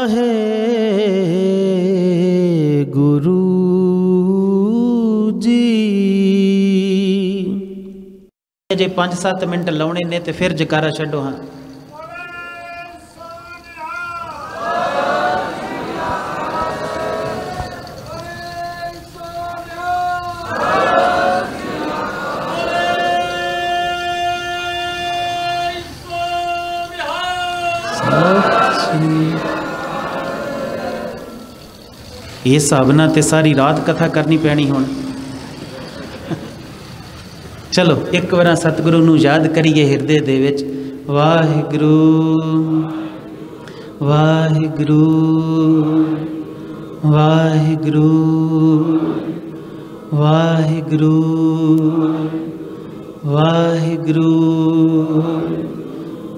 वाहे गुरु जी। जे 5-7 minute लाने ने तो फिर जकारा छड्डो। हाँ ये हिसाब ना ते सारी रात कथा करनी पैनी हुण। चलो एक बार सतगुरु नूं याद करिए हिरदे दे विच। वाहिगुरु वाहिगुरु वाहिगुरु वाहिगुरु वाहिगुरु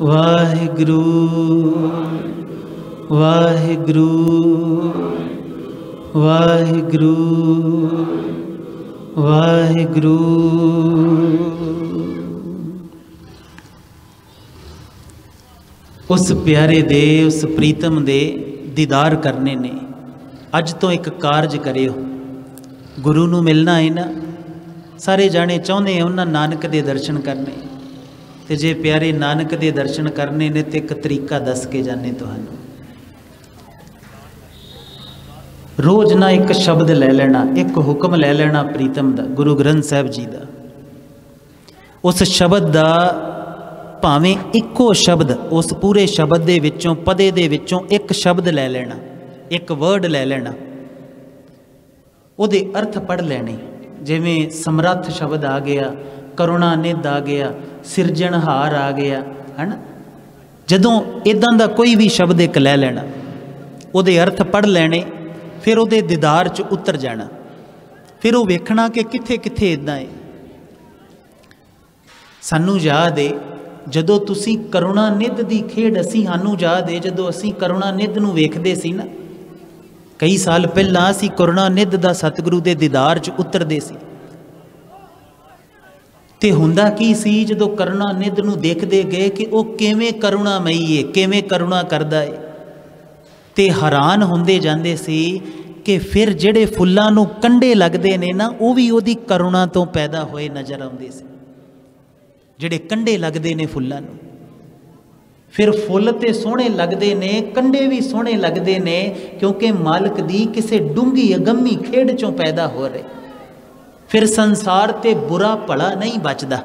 वाहिगुरु वाहिगुरु वाहिगुरु वाहिगुरु। उस प्यारे दे उस प्रीतम दे दीदार करने ने। अज तो एक कारज करियो, गुरु नूं मिलना है ना। सारे जाने चाहते हैं उन्होंने नानक दे दर्शन करने, तो जे प्यारे नानक दे दर्शन करने ने तो एक तरीका दस के जाने। तुहानूं रोज़ ना एक शब्द ले लेना, एक हुक्म ले लेना प्रीतम दा, गुरु ग्रंथ साहब जी दा। उस शब्द दा भावें इको शब्द, उस पूरे शब्द दे विचों पदे दे विचों एक शब्द ले लेना, एक वर्ड ले लेना, उहदे अर्थ पढ़ लेने। जिवें समर्थ शब्द आ गया, करुणानिध आ गया, सिरजणहार आ गया, है ना। जदों इदां दा कोई भी शब्द एक ले लेना, उहदे अर्थ पढ़ लेने, फिर उहदे दीदार च उतर जाना। फिर वो वेखना कि कित्थे कित्थे इदां है। सानू याद है जदों तुसी करुणानिध दी खेड, असी सानू याद है जदों असी करुणानिध नूं वेखदे सी ना, कई साल पहलां असी करुणानिध दा सतगुरु दे दीदार च उतरदे सी। ते हुंदा की सी जदों करुणानिध नूं देखदे गए कि वो किवें करुणामई है, किवें करुणा करदा है, ते हैरान होंदे जांदे सी कि फिर जिहड़े फुल्लां नूं कंडे लगदे ने ना, वो भी उहदी करुणा तो पैदा होए नज़र आउंदे सी। जिहड़े कंडे लगदे ने फुल्लां नूं, फिर फुल ते सोहणे लगदे ने, कंडे भी सोहणे लगदे ने, क्योंकि मालिक दी किसे डूंगी अगम्मी खेड चों पैदा हो रहे। फिर संसार ते बुरा भला नहीं बचदा।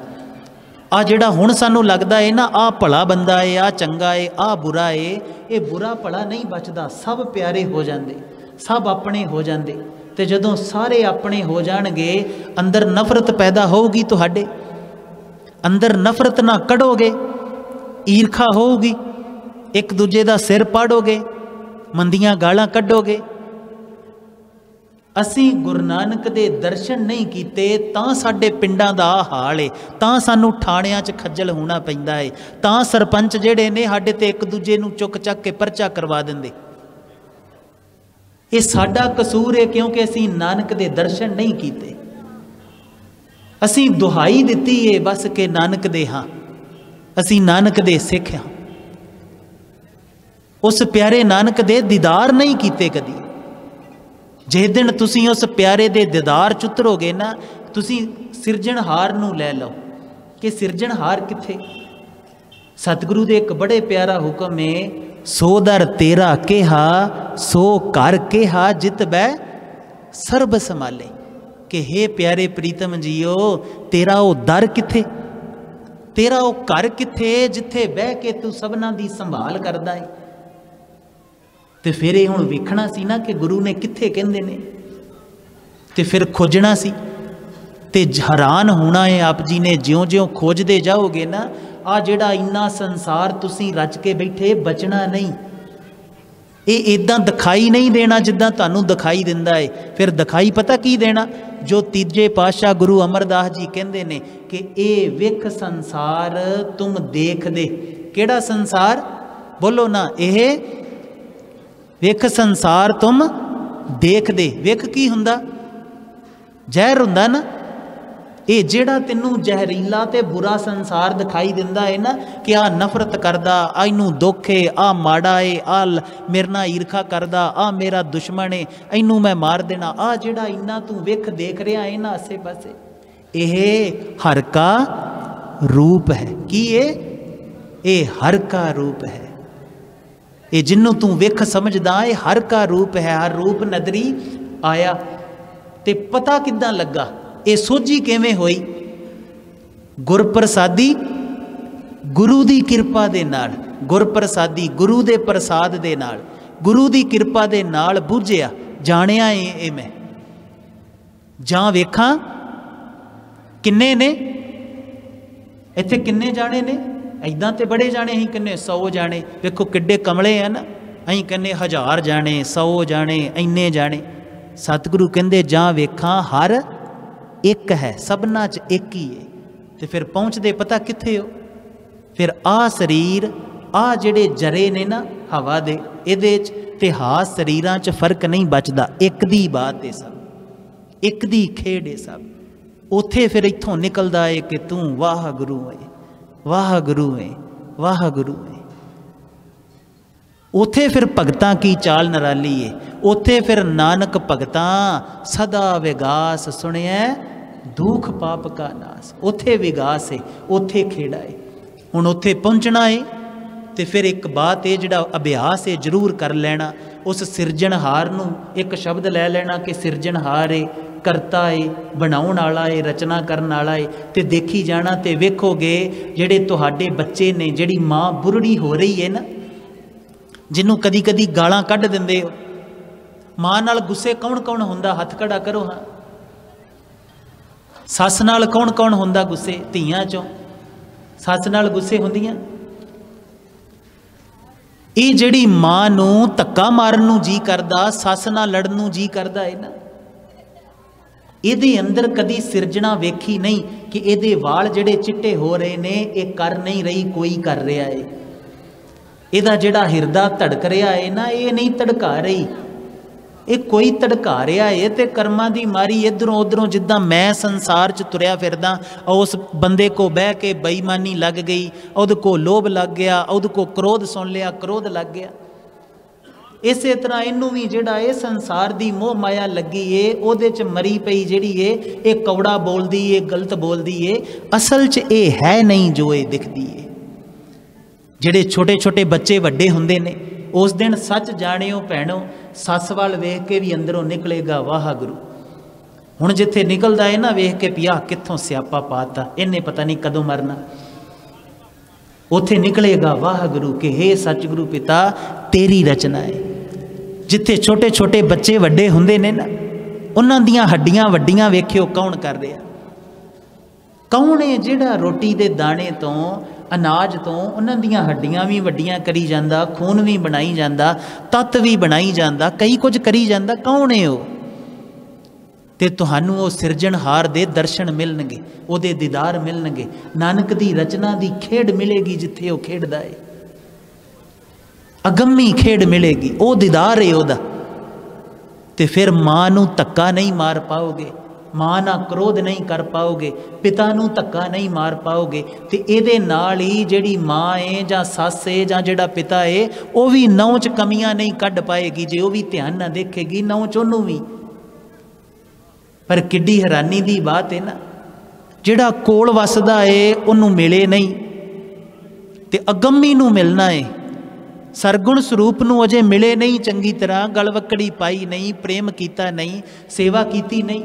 आ जिहड़ा हुण सानू लगदा है ना, आ भला बंदा है, आ चंगा है, आ बुरा है, ये बुरा भला नहीं बचदा। सब प्यारे हो जांदे, सब अपने हो जांदे। ते जदों सारे अपने हो जाणगे, अंदर नफरत पैदा होगी। तुहाडे अंदर नफरत ना कढ़ोगे, ईरखा होगी, एक दूजे दा सिर पाड़ोगे, मंदियां गालां कढ़ोगे। असी गुरु नानक दे दर्शन नहीं कीते तां साडे पिंडां दा हाल है, तां सानू थाणियां च खज्जल होना पैंदा है, तां सरपंच जिहड़े ने साडे ते एक दूजे नू चुक चक के परचा करवा दिंदे। ये साडा कसूर है, क्योंकि असी नानक दे दर्शन नहीं कीते। असी दुहाई दिती है बस के नानक दे हाँ, असी नानक दे सिख हाँ। उस प्यारे नानक दे दीदार नहीं कीते कदी। जिस दिन तुसी उस प्यारे दे दीदार च उतरोगे ना, तुसी सिरजणहार नू लै लो कि सिरजणहार किथे। सतगुरु दे एक बड़े प्यारा हुक्म है, सो दर तेरा केहा सो कर केहा जित बै सर्ब संभाले। कि हे प्यारे प्रीतम जीओ, तेरा वो दर किथे, तेरा वो घर किथे जिथे बह के तू सबना दी संभाल करदा है। तो फिर ये हुण वेखना सी ना कि गुरु ने कित्थे कहंदे ने, तो फिर खोजना सी ते हैरान होना है। आप जी ने ज्यों ज्यों खोजते जाओगे ना, आ जिहड़ा इन्ना संसार तुसी रच के बैठे, बचना नहीं। ये इदां दिखाई नहीं देना जिद्दां तुहानूं दिखाई दिंदा है। फिर दिखाई पता की देना, जो तीजे पातशाह गुरु अमरदास जी कहंदे ने कि ए विख संसार तुम देख दे। केड़ा संसार बोलो ना, यह विख संसार तुम देख दे। विख की हुंदा? जहर हुंदा ना। ये जिहड़ा तैनूं जहरीला ते बुरा संसार दिखाई दिंदा है ना कि आ नफरत करदा, आ इनू दुख है, आ माड़ा है, आ मेरे नाल ईरखा करदा, आ मेरा दुश्मन है, इनू मैं मार देना, आ जिहड़ा इन्ना तू वेख देख रहा है ना आसे पासे, यह हर का रूप है। कि ये हर का रूप है। ये जिन्नू तू वेख समझदा ये हर का रूप है। हर रूप नदरी आया। ते पता किद्दां लगा, ये सोझी किवें होई? गुरप्रसादी गुरु दी किरपा दे नाल, गुरप्रसादी गुरु दे प्रसाद दे नाल, गुरु दी किरपा दे नाल बुझिया जानिया ये मैं। जां वेखां किन्ने ने इत्थे, किन्ने जाने ने? ऐदां ते बड़े जाने ही किन्ने 100 जाने। देखो किड्डे कमले हैं ना, अं कहने 1000 जाने, 100 जाने, इन्ने जाने। सतगुरु कहंदे जां वेखां हर एक है, सबना च एक ही है। तो फिर पहुँचते पता कित्थे हो? फिर आ शरीर आ जिहड़े जरे ने ना हवा दे, इहदे च ते हा शरीरां च फर्क नहीं बचदा। एक दी बात है सब, एक दी खेड है सब। उथे फिर इत्थों निकलदा है कि तू वाह गुरु है, वाह गुरु है, वाह गुरु है। उथे फिर भगतां की चाल नराली है। उथे फिर नानक भगतां सदा विगास सुनिया दुख पाप का नास। उथे विगास है, उथे खेड़ा है। हुण उथे पहुंचना है तो फिर एक बात है, जिहड़ा अभ्यास है जरूर कर लेना। उस सिरजणहार नूं एक शब्द लै लेना कि सिरजणहार है, करता है, बनाउण वाला है, रचना करन वाला है। तो देखी जाना तो वेखोगे जिहड़े तुहाडे बच्चे ने, जिहड़ी माँ बुरड़ी हो रही है ना, जिन्हों कदी कदी गालां कढ़ दिंदे हो, माँ नाल गुस्से कौन कौन हुंदा? हथ खड़ा करो। हाँ, सस नाल कौन कौन हुंदा गुस्से? धीआं चों सस नाल गुस्से हुंदियां। ये जिहड़ी माँ नूं धक्का मारन नूं जी करदा, सस नाल लड़न नूं जी करदा है ना, ਇਹਦੇ अंदर कदी सिरजना वेखी नहीं कि ਇਹਦੇ वाल ਜਿਹੜੇ चिट्टे हो रहे ने, ये कर नहीं रही, कोई कर रहा है। ਇਹਦਾ ਜਿਹੜਾ ਹਿਰਦਾ ਧੜਕ ਰਿਹਾ है ना, ये नहीं धड़का रही, ये कोई धड़का रहा है। तो कर्मां दी मारी इधरों उधरों, जिद्दां मैं संसार च तुरिया फिरदा, उस बंदे को बह के बेईमानी लग गई, उहदे को लोभ लग गया, उहदे को क्रोध सुन लिया, क्रोध लग गया। इस तरह इनू भी जिहड़ा ये संसार दी मोह माया लगी है, उहदे च मरी पई जिहड़ी है, ये कौड़ा बोलदी है, गलत बोलदी है। असल च ये है नहीं जो ये दिखदी है। जिहड़े छोटे छोटे बच्चे वड्डे हुंदे ने, उस दिन सच जाणिओ भैणो, सस वाल वेख के भी अंदरों निकलेगा वाह गुरु। हुण जिथे निकलदा है ना, वेख के पिया कित्थों स्यापा पाता, इन्हें पता नहीं कदों मरना, उथे निकलेगा वाह गुरु के हे सचगुरु पिता तेरी रचना है। जिथे छोटे छोटे बच्चे वड्डे हुंदे ने ना, उन्हां दियां हड्डियां वड्डियां वेखियो कौन कर रहा? कौन है जिहड़ा रोटी दे दाने तो, अनाज तो उन्हां दियां हड्डियां भी वड्डियां करी जांदा, खून भी बनाई जांदा, तत्त भी बनाई जांदा, कई कुछ करी जांदा। कौन है वो? ते तुहानू वो सिरजणहार दे दर्शन मिलणगे, उहदे दीदार मिलणगे, नानक दी रचना दी खेड मिलेगी जिथे वो खेडदा है, अगम्मी खेड मिलेगी, वो दीदार है उहदा। ते फिर माँ नू धक्का नहीं मार पाओगे, माँ ना क्रोध नहीं कर पाओगे, पिता नू धक्का नहीं मार पाओगे। ते इहदे नाल ही जिहड़ी माँ है जां सस है जां जिहड़ा पिता है, वो भी नौ च कमियां नहीं कढ पाएगी जे वो भी ध्यान ना देखेगी, नौ च ओनू भी। पर किड्डी हैरानी दी बात है ना, जिहड़ा कोल वसदा है उन्हों मिले नहीं, ते अगम्मी नू मिलना है। सरगुण स्वरूप नू अजे मिले नहीं चंगी तरह, गलवकड़ी पाई नहीं, प्रेम कीता नहीं, सेवा कीती नहीं।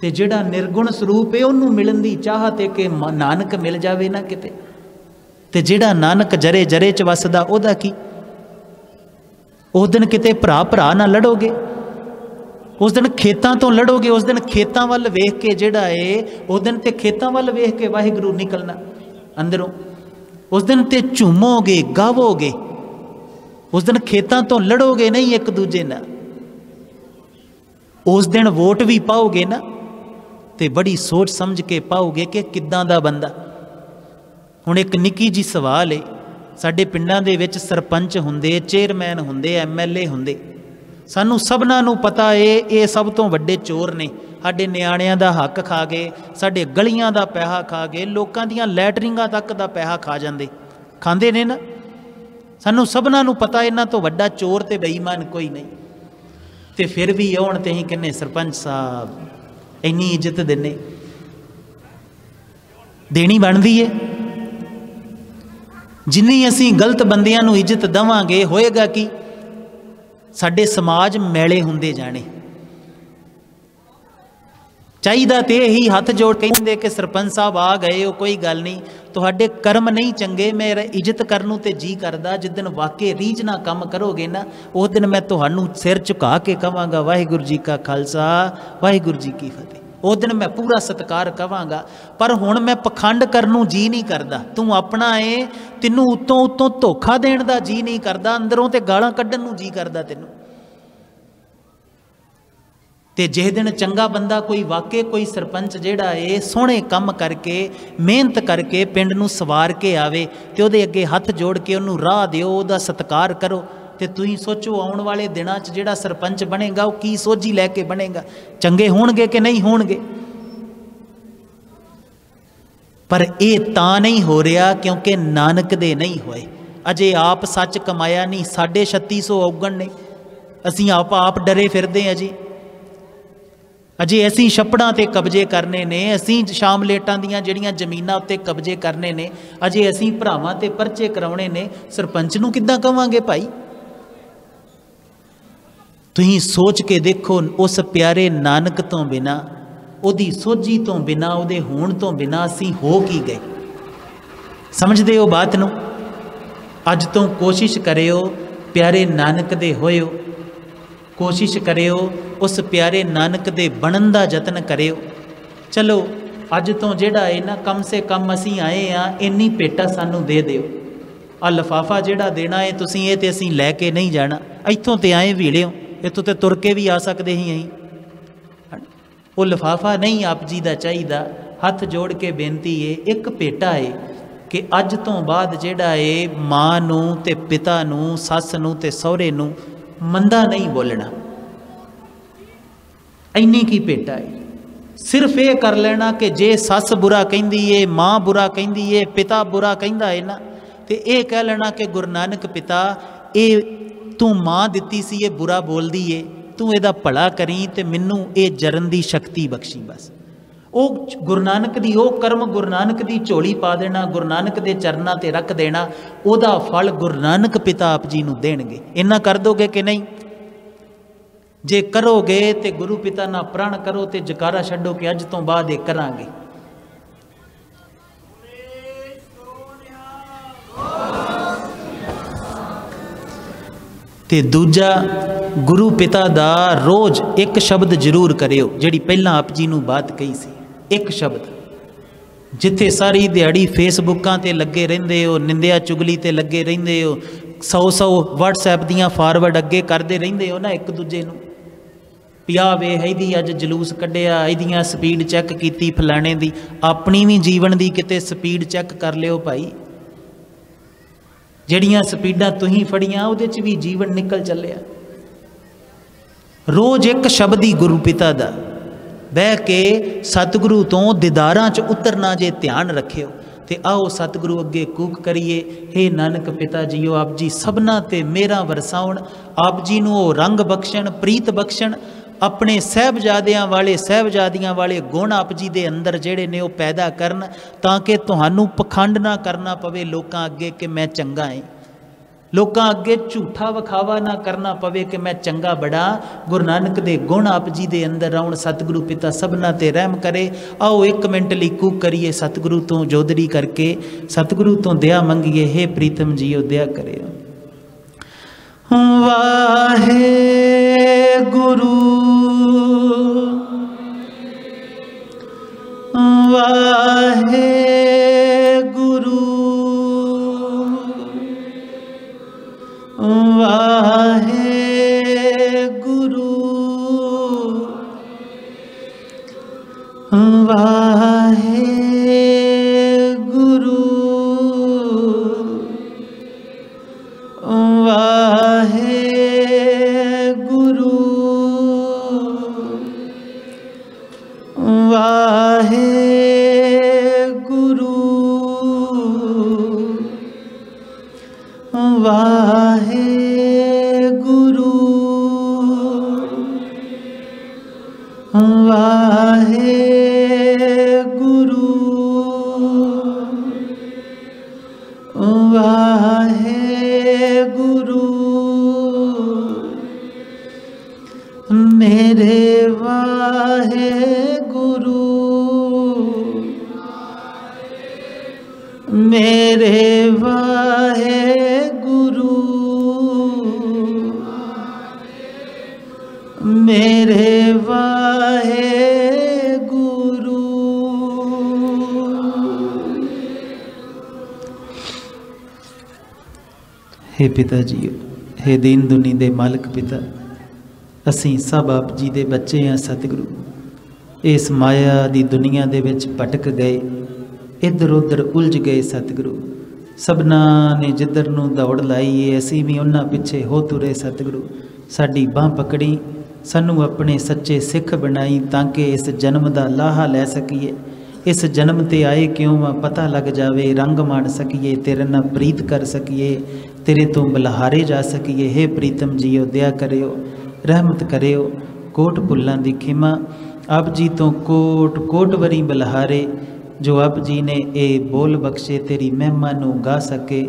ते जिहड़ा निर्गुण स्वरूप है उन्हों मिलन दी चाहत है कि नानक मिल जावे ना किते। ते जिहड़ा नानक जरे जरे च वसदा ओहदा की? उस दिन किते भरा भरा ना लड़ोगे, उस दिन खेतां तो लड़ोगे, उस दिन खेतां वल वेख के जिहड़ा है, उस दिन ते खेतां वल वेख के वाहिगुरू निकलना अंदरों। उस दिन ते झूमोगे गावोगे, उस दिन खेतां तो लड़ोगे नहीं एक दूजे नाल। उस दिन वोट भी पाओगे ना, ते बड़ी सोच समझ के पाओगे कि किद्दां दा बंदा। हुण एक निक्की जी सवाल है, साडे पिंडां दे विच सरपंच हुंदे, चेयरमैन हुंदे, MLA हुंदे, सानू सबना नू पता है ये सब तो वड्डे चोर ने। साडे नियाणियां दा हक खा गए, साडे गलियां दा पैसा खा गए, लोकां दियां लैटरिंगां तक दा पैसा खा जांदे, खांदे ने ना। सानू सबना नू पता इन्हां तो वड्डा चोर ते बेईमान कोई नहीं। ते फिर भी आउण ते असीं कहने सरपंच साहब इन्नी इज्जत दिन्ने, देनी बनदी है। जिन्नी असीं गलत बंदियां नू इज्जत देवांगे होएगा कि साडे समाज मैले हुंदे जाने। चाहिदा ते ही हथ जोड़ कहंदे कि सरपंच साहब आ गए हो, कोई गल नहीं, तुहाडे कर्म नहीं चंगे, मेरा इज्जत करन नूं ते जी करदा। जिस दिन वाकई रीझ ना काम करोगे ना, उस दिन मैं तुहानूं सिर झुका के कहांगा वाहिगुरू जी का खालसा वाहिगुरू जी की फतेह। उस दिन मैं पूरा सत्कार कहांगा। पर हुण मैं पखंड करन नूं जी नहीं करदा। तू अपना है, तैनूं उत्तों उत्तों धोखा देण दा जी नहीं करदा, अंदरों ते गालां कड्ढण नूं जी करदा तैनूं। ते जिस दिन चंगा बंदा कोई वाकई कोई सरपंच जिहड़ा है सोहणे काम करके मेहनत करके पिंड नूं सवार के आवे ते उहदे अगे हथ जोड़ के उहनूं राह दिओ, उहदा सत्कार करो। ते तुसीं सोचो आउण वाले दिनां 'च जिहड़ा सरपंच बनेगा वो की सोझी लैके बनेगा, चंगे होणगे कि नहीं होणगे। पर यह तां नहीं हो रहा क्योंकि नानक दे नहीं होए। अजे आप सच कमाया नहीं, 3650 औगण ने, असीं आप डरे फिरदे अजे। अजे असीं छप्पड़ां ते कब्जे करने ने, असीं शामलेटां दियां जिहड़ियां जमीनां उत्ते कब्जे करने ने, अजे असीं भरावां ते परचे कराउणे ने, सरपंच नूं किद्दां कहांगे भाई। तुसीं सोच के देखो, उस प्यारे नानक तो बिना, उहदी सोझी तो बिना, उहदे होण तो बिना असीं हो की गए। समझदे हो बात नूं? अज तो कोशिश करियो प्यारे नानक दे होयो, कोशिश करियो उस प्यारे नानक दे बनन दा जतन करियो। चलो अज तो जिहड़ा है ना, कम से कम असीं आए हाँ, इन्नी भेटा सानू दे दिओ। आ लिफाफा जिहड़ा देना है तुसीं ये ते असीं लैके नहीं जाना, इत्थों ते आए भीड़िओ, इत्थों ते तुर के भी आ सकते ही अहीं। वो लिफाफा नहीं आप जी दा चाहीदा। हथ जोड़ के बेनती है, एक भेटा है कि अज तो बाद जिहड़ा है मां नूं ते पिता नूं, सस नूं ते सहुरे नूं मंदा नहीं बोलना। इन्नी की भेटा है। सिर्फ ये कर लेना कि जे सस बुरा कहिंदी है, मां बुरा कहिंदी है, पिता बुरा कहिंदा है ना, ते ये कह लेना कि गुरु नानक पिता ये तू मां दिती सी, ये बुरा बोलदी है, तू इहदा भला करी ते मैनू ये जरन दी शक्ति बख्शी। बस वो गुरु नानक दी वो कर्म गुरु नानक दी झोली पा देना, गुरु नानक दे चरनां ते रख देना, ओदा फल गुरु नानक पिता आप जी नूं देणगे। इन्ना कर दोगे कि नहीं? जे करोगे तो गुरु पिता ना प्रण करो तो जकारा छड्डो कि अज तो बाद ये करांगे। ते दूजा गुरु पिता दा रोज़ एक शब्द जरूर करियो, जिहड़ी पहलां आप जी नूं बात कही सी। एक शब्द, जिथे सारी दिहाड़ी फेसबुकां ते लगे रहिंदे हो, निंदिया चुगली ते लगे रहिंदे हो, 100 WhatsApp दियां फॉरवर्ड अगे करते रहिंदे हो ना एक दूजे नूं, पिया वे इहदी अज जलूस कढ़िया, इहदियां स्पीड चैक कीती फलाणे दी। अपनी भी जीवन दी किते स्पीड चैक कर लियो भाई। जिहड़ियां स्पीडां तुहीं फड़ियां उहदे च भी जीवन निकल चलिया। रोज़ एक शब्द ही गुरु पिता दा बह के सतगुरु तो दीदारां च उतरना जे ध्यान रखियो। ते आओ सतगुरु अगे कूक करिए, हे नानक पिता जीओ आप जी सबना ते मेरा वरसाउण, आप जी नूं रंग बख्शण, प्रीत बख्शण, अपने साहबजादियां वाले साहबजादियां वाले गुण आप जी दे अंदर जिहड़े ने वो पैदा करन, ताकि तुहानूं पखंड ना करना पवे लोकां अगे कि मैं चंगा है, लोकां अगे झूठा विखावा ना करना पवे कि मैं चंगा बड़ा। गुरु नानक दे गुण आप जी दे अंदर आउण, सतगुरु पिता सबना ते रहम करे। आओ एक मिनट लई कूक करिए सतगुरु तो जोदड़ी करके, सतगुरु तो दया मंगीए, हे प्रीतम जीओ दया करियो। वाहे गुरु वाहे गुरु वाहे गुरु वाहे गुरु वाहे गुरु मेरे वाहे गुरु, मेरे वाहे गुरु, मेरे वाहे गुरु। हे पिता जी, हे दीन दुनी दे मालिक पिता, असीं सब आप जी दे बच्चे हैं सतगुरु। इस माया दी दुनिया दे विच भटक गए, इधर उधर उलझ गए सतगुरु। सबना ने जिधर नूं दौड़ लाई है, असीं भी उन्हां पिछे हो तुरे सतगुरु। साडी बांह पकड़ी, सानू अपने सच्चे सिख बनाई, ताकि इस जन्म का लाहा लै सकीए। इस जन्म ते आए क्यों वा पता लग जावे, रंग माण सकीए, तेरे नाल प्रीत कर सकीए, तेरे तो बलहारे जा सकीए। हे प्रीतम जीओ, दया करियो, रहमत करियो, कोट भुल्लां दी खिमा। आप जी तो कोट कोट वरी बलहारे, जो आप जी ने ये बोल बख्शे तेरी महिमा नू गा सके।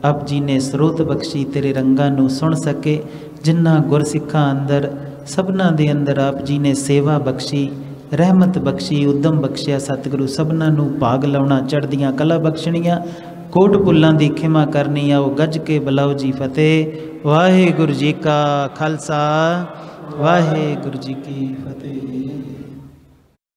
आप जी ने स्रोत बख्शी तेरे रंगां नू सुन सके। जिन्ना गुरसिखां अंदर सबना दे अंदर आप जी ने सेवा बख्शी, रहमत बख्शी, उद्दम बख्शिया सतगुरु। सबना नू भाग लाउणा, चढ़दियां कला बख्शणियां, कोट भुल्लां दी खिमा करनी। आओ गज के बुलाओ जी फतेह। वाहिगुरू जी का खालसा, वाहिगुरू जी की फतेह।